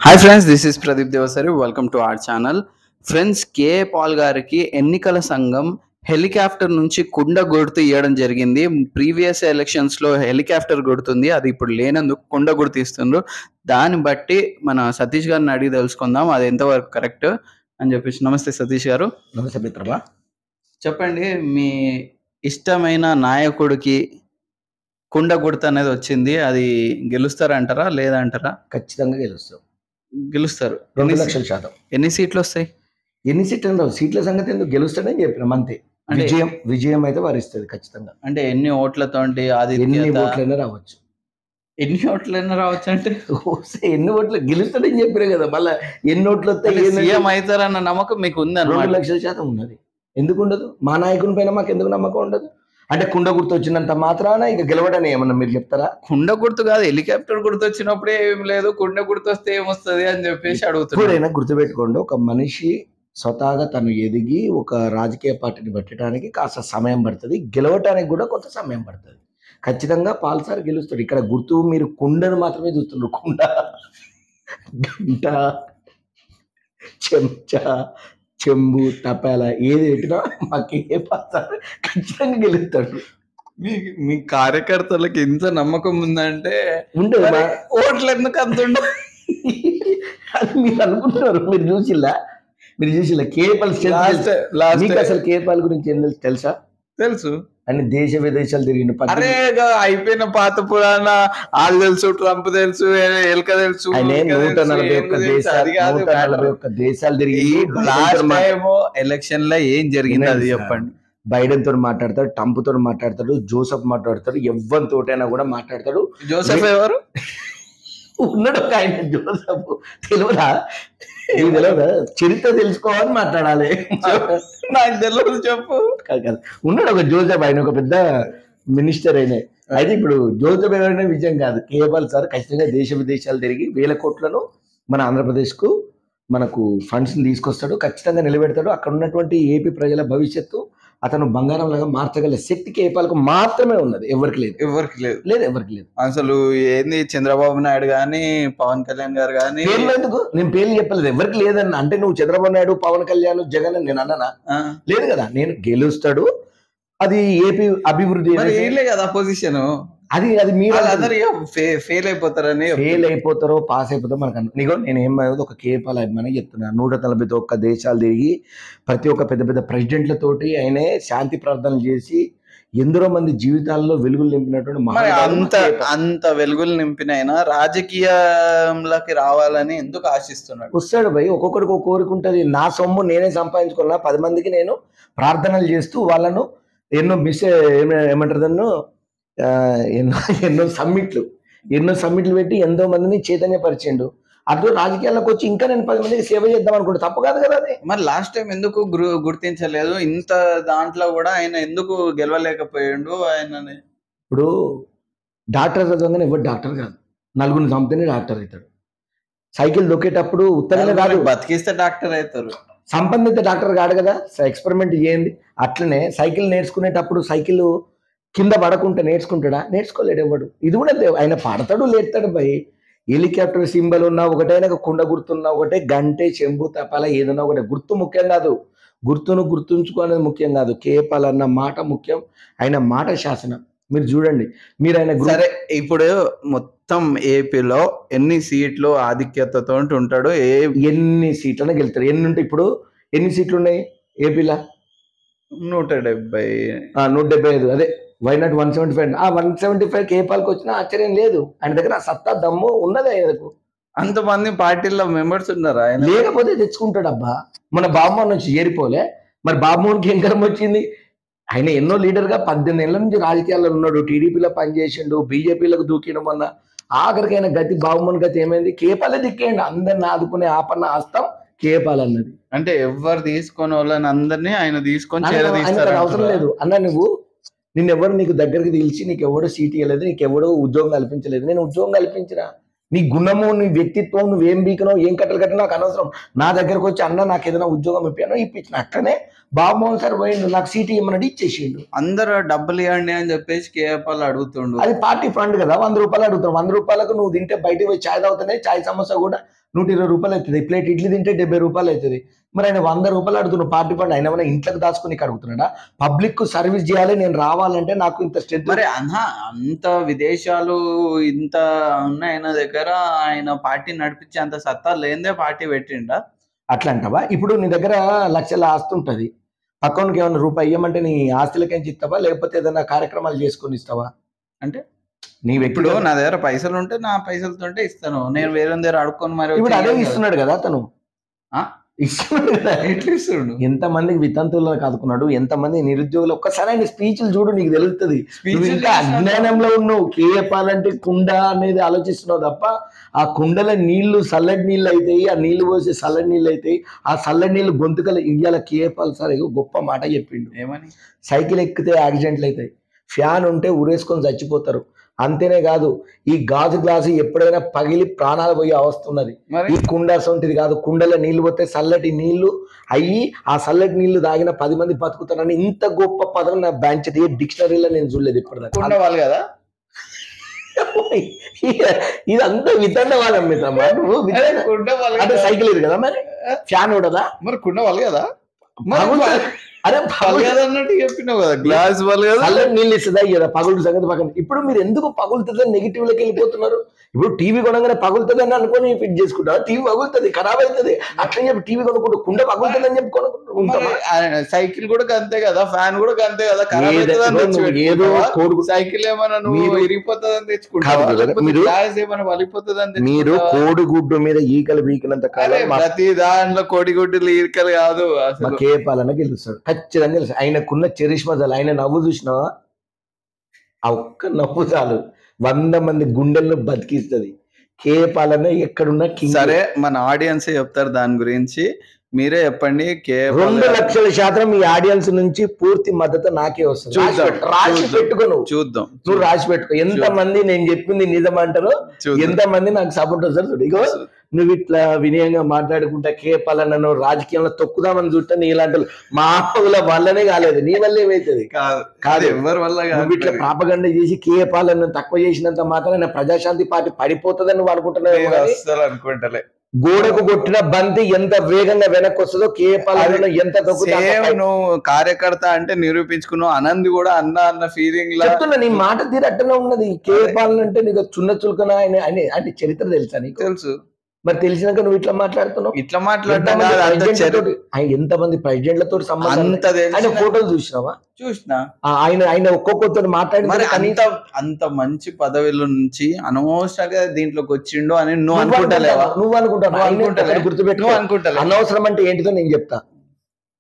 Hi friends, this is Pradeep Devasari. Welcome to our channel. Friends, K A Paul గారికి ఎన్నికల సంఘం helicopter నుంచి కుండ గుర్తు ఇవ్వడం జరిగింది. ప్రీవియస్ ఎలక్షన్స్లో హెలికాప్టర్ గుర్తుంది, అది ఇప్పుడు లేనందుకు కుండ గుర్తు ఇస్తుండ్రు. దాన్ని బట్టి మన సతీష్ గారిని అడిగి తెలుసుకుందాం అది ఎంతవరకు కరెక్ట్ అని చెప్పేసి. నమస్తే సతీష్ గారు. నమస్తే మిత్రమా. చెప్పండి, మీ ఇష్టమైన నాయకుడికి కుండ గుర్తు అనేది వచ్చింది, అది గెలుస్తారంటారా లేదంటారా? ఖచ్చితంగా గెలుస్తాం, గెలుస్తారు. 2,00,000%. ఎన్ని సీట్లు వస్తాయి? ఎన్ని సీట్లు ఉండవు, సీట్ల సంగతి ఎందుకు, గెలుస్తాడని చెప్పినాం అంతే. విజయం అయితే వారిస్తుంది ఖచ్చితంగా. అంటే ఎన్ని ఓట్లతోటి ఎన్ని ఓట్లైనా రావచ్చు. ఎన్ని ఓట్లైనా రావచ్చు అంటే ఎన్ని ఓట్లు గెలుస్తాడని చెప్పినా కదా, మళ్ళీ ఎన్ని ఓట్లు వస్తాయి, సీఎం అవుతారన్న నమ్మకం మీకు ఉంది? 2,00,000% ఉన్నది. ఎందుకు ఉండదు? మా నాయకుని పైన మాకు ఎందుకు నమ్మకం ఉండదు? అంటే కుండ గుర్తు వచ్చినంత మాత్రాన ఇక గెలవడని ఏమన్నా మీరు చెప్తారా? కుండ గుర్తు కాదు, హెలికాప్టర్ గుర్తు వచ్చినప్పుడే ఏం లేదు, కుండ గుర్తు వస్తే ఏమొస్తుంది అని చెప్పేసి అడుగుతున్నారు. ఎప్పుడైనా గుర్తుపెట్టుకోండి, ఒక మనిషి స్వతహాగా తను ఎదిగి ఒక రాజకీయ పార్టీని పెట్టడానికి కాస్త సమయం పడుతుంది, గెలవటానికి కూడా కొంత సమయం పడుతుంది. ఖచ్చితంగా పాల్సార్ గెలుస్తాడు. ఇక్కడ గుర్తు మీరు కుండను మాత్రమే చూస్తున్నారు. కుండ, గంట, చెంచా, చెంబు, తపాల ఏది పెట్టినా మాకు ఏ పాల్సార్ ఖచ్చితంగా గెలుస్తాడు. మీ కార్యకర్తలకు ఇంత నమ్మకం ఉందంటే ఉండదు. ఓట్లు ఎందుకు అంత ఉండదు అది మీరు అనుకుంటున్నారు. మీరు చూసిల్లా కేపాల్ అసలు కేపాల్ గురించి ఏం తెలుసా? తెలుసు. అని దేశ విదేశాలు తిరిగిన అయిపోయిన పాత పురాణ వాళ్ళు తెలుసు, ట్రంప్ తెలుసు, ఎల్క తెలుసు. 141 దేశాలు తిరిగి ఎలక్షన్ లో ఏం జరిగింది అది చెప్పండి. బైడెన్ తోటి మాట్లాడతాడు, ట్రంప్ తోటి మాట్లాడతాడు, జోసెఫ్ మాట్లాడతాడు, ఎవరితోటైనా కూడా మాట్లాడతాడు. జోసెఫ్ ఎవరు? ఉన్నాడు ఒక ఆయన జోసెఫ్, తెలియదా? చరిత్ర తెలుసుకోవాలని మాట్లాడాలి. నాకు తెలియదు, చెప్పు. ఉన్నాడు ఒక జోసెఫ్, ఆయన ఒక పెద్ద మినిస్టర్ అయినా. అయితే ఇప్పుడు జోసెఫ్ ఎవరైనా విజయం కాదు, కేవల్ సార్ ఖచ్చితంగా దేశ విదేశాలు తిరిగి 1,000 కోట్లను మన ఆంధ్రప్రదేశ్కు మనకు ఫండ్స్ తీసుకొస్తాడు, ఖచ్చితంగా నిలబెడతాడు. అక్కడ ఉన్నటువంటి ఏపీ ప్రజల భవిష్యత్తు అతను బంగారం లాగా మార్చగల శక్తి కేపాలకు మాత్రమే ఉన్నది, ఎవరికి లేదు. ఎవరికి లేదు. అసలు ఏంది, చంద్రబాబు నాయుడు గానీ పవన్ కళ్యాణ్ గారు కానీ ఎందుకు నేను పేర్లు చెప్పలేదు, ఎవరికి లేదన్న. అంటే నువ్వు చంద్రబాబు నాయుడు, పవన్ కళ్యాణ్, జగన్ నేను అన్నానా? లేదు కదా. నేను గెలుస్తాడు, అది ఏపీ అభివృద్ధి కదా పొజిషన్. అది మీరు ఫెయిల్ అయిపోతారో పాస్ అయిపోతారో మనకు నీకు నేను ఏమైనా ఒక కేపాల్ అని చెప్తున్నా. 141 దేశాలు తిరిగి ప్రతి ఒక్క పెద్ద పెద్ద ప్రెసిడెంట్లతోటి ఆయనే శాంతి ప్రార్థనలు చేసి ఎందరో మంది జీవితాల్లో వెలుగులు నింపినటువంటి అంత వెలుగులు నింపిన రాజకీయంలోకి రావాలని ఎందుకు ఆశిస్తున్నాడు? వస్తాడు భయ్, ఒక్కొక్కరికి ఒక కోరిక ఉంటుంది. నా సొమ్ము నేనే సంపాదించుకున్నా, 10 మందికి నేను ప్రార్థనలు చేస్తూ వాళ్ళను ఏమంటారు ఎన్నో సమ్మిట్లు పెట్టి ఎంతో మందిని చైతన్యపరిచిండు. అటు రాజకీయాల్లోకి వచ్చి ఇంకా నేను 10 మందికి సేవ చేద్దాం అనుకుంటే తప్పు కాదు కదా అది. మరి లాస్ట్ టైం ఎందుకు గుర్తించలేదు? ఇంత దాంట్లో కూడా ఆయన ఎందుకు గెలవలేకపోయాడు? ఆయన ఇప్పుడు డాక్టర్ చదవగానే ఎవరు డాక్టర్ కాదు, నలుగురిని చంపితేనే డాక్టర్ అవుతాడు. సైకిల్ దొక్కేటప్పుడు ఉత్తరంగా కాదు, బతికిస్తే డాక్టర్ అవుతారు. సంబంధిత డాక్టర్ కాదు కదా. ఎక్స్పెరిమెంట్ చేయండి. అట్లనే సైకిల్ నేర్చుకునేటప్పుడు సైకిల్ కింద పడకుంటే నేర్చుకుంటాడా? నేర్చుకోలేడు ఎవడు. ఇది కూడా ఆయన పడతాడు, లేస్తాడు భయ్. హెలికాప్టర్ సింబల్ ఉన్నా ఒకటే, కుండ గుర్తున్నా ఒకటే, గంటే, చెంబు, తపాల ఏదన్నా ఒకటే. గుర్తు ముఖ్యం కాదు, గుర్తును గుర్తుంచుకోనేది ముఖ్యం కాదు. కేపాల్ అన్న మాట ముఖ్యం, ఆయన మాట శాసనం. మీరు చూడండి, మీరు ఆయన సరే. ఇప్పుడు మొత్తం ఏపీలో ఎన్ని సీట్లు ఆధిక్యతతో ఉంటాడు? ఎన్ని సీట్లనే గెలుతాడు. ఎన్ని ఉంటాయి? ఇప్పుడు ఎన్ని సీట్లు ఉన్నాయి ఏపీలో? 175. అదే వైనాట్ 175. ఆ 175 కేపాల్కి వచ్చినా ఆశ్చర్యం లేదు. ఆయన దగ్గర సత్తా దమ్ము ఉన్నది. ఆయనకు అంతమంది పార్టీలో మెంబర్స్ ఉన్నారా? లేకపోతే తెచ్చుకుంటాడు. అబ్బా, మన బాబుమోహన్ నుంచి చేరిపోలే, మరి బాబుమోహన్కి ఏం కరం వచ్చింది? ఆయన ఎన్నో లీడర్గా 18 ఏళ్ల నుంచి రాజకీయాల్లో ఉన్నాడు. టీడీపీలో పనిచేసిండు, బీజేపీలకు దూకిండు. మొన్న ఆఖరికైన గతి బాబుమోహన్ గతి ఏమైంది? కేపాలే దిక్కేయండి. అందరిని ఆదుకునే ఆపన్న హస్తం కేపాల్ అన్నది. అంటే ఎవరు తీసుకొని వాళ్ళని అందరినీ ఆయన తీసుకొని అవసరం లేదు అన్న. నిన్నెవరు నీకు దగ్గరికి తెలిసి నీకు ఎవడో సీట్ ఇవ్వలేదు, నీకు ఎవడో ఉద్యోగం కల్పించలేదు. నేను ఉద్యోగం కల్పించిన. నీ గుణము, నీ వ్యక్తిత్వం, నువ్వేం బీకనో, ఏం కట్టలు కట్టినా నాకు అనవసరం. నా దగ్గరకు వచ్చి అన్న నాకు ఏదైనా ఉద్యోగం ఇప్పించిన. అట్లనే బాబుమోహన్ సార్ పోయిండు, నాకు సీట్ ఇవ్వమని ఇచ్చేసిండు. అందరూ డబ్బులు ఇవ్వండి అని చెప్పేసి కేపాల్ అడుగుతుండు. అది పార్టీ ఫండ్ కదా, 100 రూపాయలు అడుగుతారు. 100 రూపాయలకు నువ్వు తింటే బయటకు పోయి ఛాయ్ తాగుతానే, ఛాయ్ సమోసా కూడా 120 రూపాయలు అవుతుంది. ప్లేట్ ఇడ్లీ తింటే 70 రూపాయలు అవుతుంది. మరి ఆయన 100 రూపాయలు అడుగుతున్నాడు పార్టీ ఫండ్. ఆయన ఏమైనా ఇంట్లోకి దాచుకుని అడుగుతున్నాడా? పబ్లిక్ సర్వీస్ చేయాలి, నేను రావాలంటే నాకు ఇంత స్ట్రెంత్. మరి అంత విదేశాలు ఇంత ఉన్నాయి ఆయన దగ్గర, ఆయన పార్టీ నడిపించే అంత సత్తా లేదే పార్టీ పెట్టిండా? అట్లా అంటావా? ఇప్పుడు నీ దగ్గర లక్షల ఆస్తి ఉంటుంది, పక్కనకి ఏమైనా రూపాయి ఇవ్వమంటే నీ ఆస్తులకేంచి ఇస్తావా, లేకపోతే ఏదైనా కార్యక్రమాలు చేసుకొని ఇస్తావా? అంటే నీ ఇప్పుడు వ్యక్తిగత నా దగ్గర పైసలు ఉంటే నా పైసలతోటే ఇస్తాను, నేను వేరే దగ్గర అడుక్కొని మరి ఇప్పుడు అదే వచ్చి ఇస్తున్నాడు కదా అతను, ఆ? ఇస్తున్నాడు కదా. ఎట్లా ఇస్తుండు? ఎంతమందికి వితంతువులను కాదుకున్నాడు, ఎంతమంది నిరుద్యోగులు. ఒక్కసారి ఆయన స్పీచ్లు చూడు, నీకు తెలుస్తుంది. నువ్వు ఇంకా అజ్ఞానంలో ఉన్నావు. కేపాలంటే కుండ అనేది ఆలోచిస్తున్నావు తప్ప, ఆ కుండల నీళ్లు చల్లటి నీళ్ళు అవుతాయి, ఆ నీళ్లు పోసి చల్లటి నీళ్ళు అవుతాయి, ఆ చల్లటి నీళ్ళు గొంతుకలు ఇయ్యాల. కేపాల్ సార్ గొప్ప మాట చెప్పిండు. ఏమని? సైకిల్ ఎక్కితే యాక్సిడెంట్లు అవుతాయి, ఫ్యాన్ ఉంటే ఉరేసుకొని చచ్చిపోతారు. అంతేనే కాదు, ఈ గాజు గ్లాసు ఎప్పుడైనా పగిలి ప్రాణాలు పోయే అవస్థ ఉన్నది. ఈ కుండ సొంటిది కాదు, కుండలో నీళ్లు పోతే చల్లటి నీళ్లు అయ్యి ఆ చల్లటి నీళ్లు తాగిన 10 మంది బతుకుతారని ఇంత గొప్ప పదం నా బ్యాంచ్ డిక్షనరీలో నేను చూడలేదు ఇప్పటిదాకా. ఉండవాలి కదా. ఇదంతా వితండవాదం మిత్రమా. నువ్వు అంటే సైకిల్ ఇది కదా, మరి ఫ్యాన్ ఉండదా? మరి కుండ వాళ్ళు కదా. అరే అన్నట్టు చెప్పినావు కదా, గ్లాస్ వాళ్ళు కదా. చల్లటి నీళ్ళు ఇస్తుందా ఇయ్యదా? పగులు సంగతి పక్కన. ఇప్పుడు మీరు ఎందుకు పగులుతుందని నెగిటివ్ లోకి వెళ్ళిపోతున్నారు? ఇప్పుడు టీవీ కొనగానే పగులుతుంది అని అనుకుని ఫిట్ చేసుకుంటా, టీవీ పగులుతుంది, ఖరాబ్ అవుతుంది అట్లా చెప్పి టీవీ కొనుక్కుంటూ కుండ పగులుతుంది అని చెప్పి కొనుక్కుంటా. సైకిల్ కూడా అంతే కదా, ఫ్యాన్ కూడా అంతే కదా. ఏదో కోడి సైకిల్ ఏమన్నా నువ్వు ఇరిగిపోతుంది అని తెచ్చుకుంటావు, ఏమన్నా వలిపోతుంది. మీరు కోడిగుడ్డు మీద ఈకలు బీకినంత కాలం ప్రతి దాంట్లో కోడిగుడ్డులు ఈకలు కాదు అసలు. కేపాలన గెలుస్తాడు ఖచ్చితంగా గెలుస్తాడు. ఆయనకున్న చరిష్మా చాలు. ఆయన నవ్వు చూసినావా? ఆ ఒక్క నవ్వు చాలు 100 మంది గుండెలను బతికిస్తుంది. కేపాలన ఎక్కడున్నా కింగ్. సరే, మన ఆడియన్స్ చెప్తారు దాని గురించి, మీరే చెప్పండి. 2,00,000% మీ ఆడియన్స్ నుంచి పూర్తి మద్దతు నాకే వస్తుంది. రాసి పెట్టుకో, చూద్దాం. నువ్వు రాసి పెట్టుకో. ఎంత మంది నేను చెప్పింది నిజమంటారో, ఎంత మంది నాకు సపోర్ట్ వస్తారు. ఇగో నువ్వు ఇట్లా వినయంగా మాట్లాడుకుంటా కేపాలనను రాజకీయంలో తొక్కుదామని చూస్తే నీ ఇలాంటి మామూల వల్లనే కాలేదు, నీ వల్ల ఏమైతుంది కాదు, ఎవరి వల్ల. నువ్వు ఇట్లా ప్రాపగండ చేసి కేపాలను తక్కువ చేసినంత మాత్రం ప్రజాశాంతి పార్టీ పడిపోతుందని నువ్వు అనుకుంటున్నావు. అనుకుంటలే. గోడకు కొట్టిన బంతి ఎంత వేగంగా వెనక్కి వస్తుందో కేపాలను ఎంత నువ్వు కార్యకర్త అంటే నిరూపించుకున్నావు. అనంది కూడా అన్న ఫీలింగ్ చెప్తున్నా, నీ మాట తీరు అట్టనే ఉన్నది. కేపాలన అంటే నీకు చున్న చులకన ఆయన అంటే చరిత్ర తెలుసా నీకు? తెలుసు. మరి తెలిసినాక నువ్వు ఇట్లా మాట్లాడుతున్నావు. ఇట్లా మాట్లాడటం ఎంతమంది ప్రెసిడెంట్లతో సంబంధం, ఆయన ఫోటోలు చూసినావా? చూసినా. ఆయన ఒక్కొక్కరితో మాట్లాడి అంత మంచి పదవిలో నుంచి అనవసరంగా దీంట్లోకి వచ్చిండు అని నువ్వు అనుకుంటలేవా? నువ్వు అనుకుంటావు. గుర్తుపెట్టు, అనవసరం అంటే ఏంటిదో నేను చెప్తా.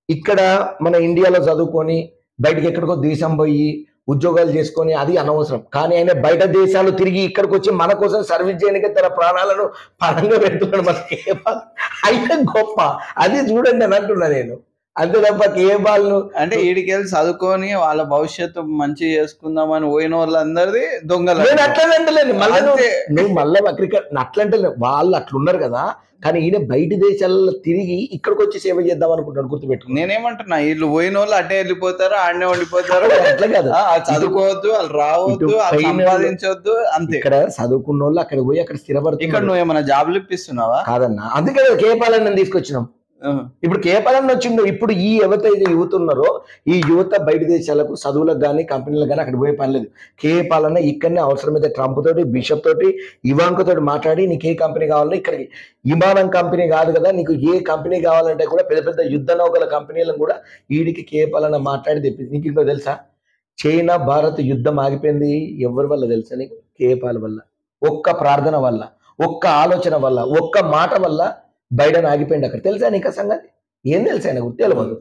ఇక్కడ మన ఇండియాలో చదువుకొని బయటకి ఎక్కడికో దేశం పోయి ఉద్యోగాలు చేసుకొని అది అనవసరం. కానీ ఆయన బయట దేశాలు తిరిగి ఇక్కడికి వచ్చి మన కోసం సర్వీస్ చేయడానికి తన ప్రాణాలను పరంగా పెడుతున్నాడు. మనకి అయితే గొప్ప అది చూడండి అని అంటున్నా నేను. అంతే తప్ప కేపాలను అంటే ఈడికెళ్ళి చదువుకొని వాళ్ళ భవిష్యత్తు మంచి చేసుకుందామని పోయిన వాళ్ళందరిది దొంగలు. నేను అట్లనే అంటలేను, మళ్ళీ నువ్వు మళ్ళీ క్రికెట్ అట్లంటే వాళ్ళు అట్లున్నారు కదా. కానీ ఈయన బయట దేశాలలో తిరిగి ఇక్కడికి వచ్చి సేవ చేద్దాం అనుకుంటాడు. గుర్తుపెట్టుకో, నేనేమంటున్నా, వీళ్ళు పోయిన వాళ్ళు అటే వెళ్ళిపోతారు, ఆడనే ఉండిపోతారు. అట్లా కాదు, చదువుకోవద్దు, వాళ్ళు రావద్దు, సంపాదించవద్దు అంతే. ఇక్కడ చదువుకున్న వాళ్ళు అక్కడ పోయి అక్కడ స్థిరపడుతుంది. ఇక్కడ నువ్వు ఏమైనా జాబ్లు ఇప్పిస్తున్నావా? కాదన్నా, అందుకే కేపాలని తీసుకొచ్చినాం. ఇప్పుడు కేపాలన వచ్చిండు. ఇప్పుడు ఈ ఎవరైతే యువత ఉన్నారో ఈ యువత బయట దేశాలకు చదువులకు కానీ కంపెనీలకు కానీ అక్కడ పోయే పని లేదు. కేపాలన ఇక్కడనే అవసరమైతే ట్రంప్ తోటి, బిషప్ తోటి, ఇవాంక తోటి మాట్లాడి నీకు ఏ కంపెనీ కావాలో, ఇక్కడికి విమానం కంపెనీ కాదు కదా, నీకు ఏ కంపెనీ కావాలంటే కూడా పెద్ద పెద్ద యుద్ధ నౌకల కంపెనీలను కూడా వీడికి కేపాలన మాట్లాడి తెప్పింది. నీకు ఇంకో తెలుసా, చైనా భారత్ యుద్ధం ఆగిపోయింది ఎవరి వల్ల తెలుసా నీకు? కేపాల వల్ల. ఒక్క ప్రార్థన వల్ల, ఒక్క ఆలోచన వల్ల, ఒక్క మాట వల్ల బైడెన్ ఆగిపోయింది అక్కడ. తెలుసా నీకు ఆ సంగతి? ఏం తెలుసా ఆయన గుర్తు తెలియదు.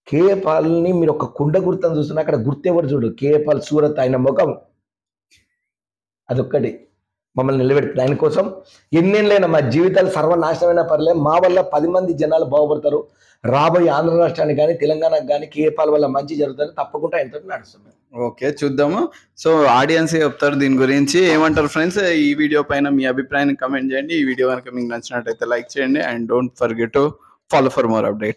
కేపాల్ని మీరు ఒక కుండ గుర్తని చూస్తున్నా, అక్కడ గుర్తెవరు చూడు, కేపాల్ సూరత్ ఆయన ముఖం అదొక్కటి మమ్మల్ని నిలబెడుతుంది. ఆయన కోసం ఎన్నెళ్ళైనా మా జీవితాలు సర్వనాశనమైన పర్లేదు, మా వల్ల 10 మంది జనాలు బాగుపడతారు. రాబోయే ఆంధ్ర రాష్ట్రానికి కానీ తెలంగాణకు కానీ కేపాల్ వల్ల మంచి జరుగుతుంది. తప్పకుండా ఆయనతో నడుస్తుంది. ఓకే, చూద్దాము. సో ఆడియన్స్ చెప్తారు దీని గురించి. ఏమంటారు ఫ్రెండ్స్? ఈ వీడియో పైన మీ అభిప్రాయాన్ని కమెంట్ చేయండి. ఈ వీడియో కనుక మీకు నచ్చినట్టయితే లైక్ చేయండి. And don't forget to follow for more updates.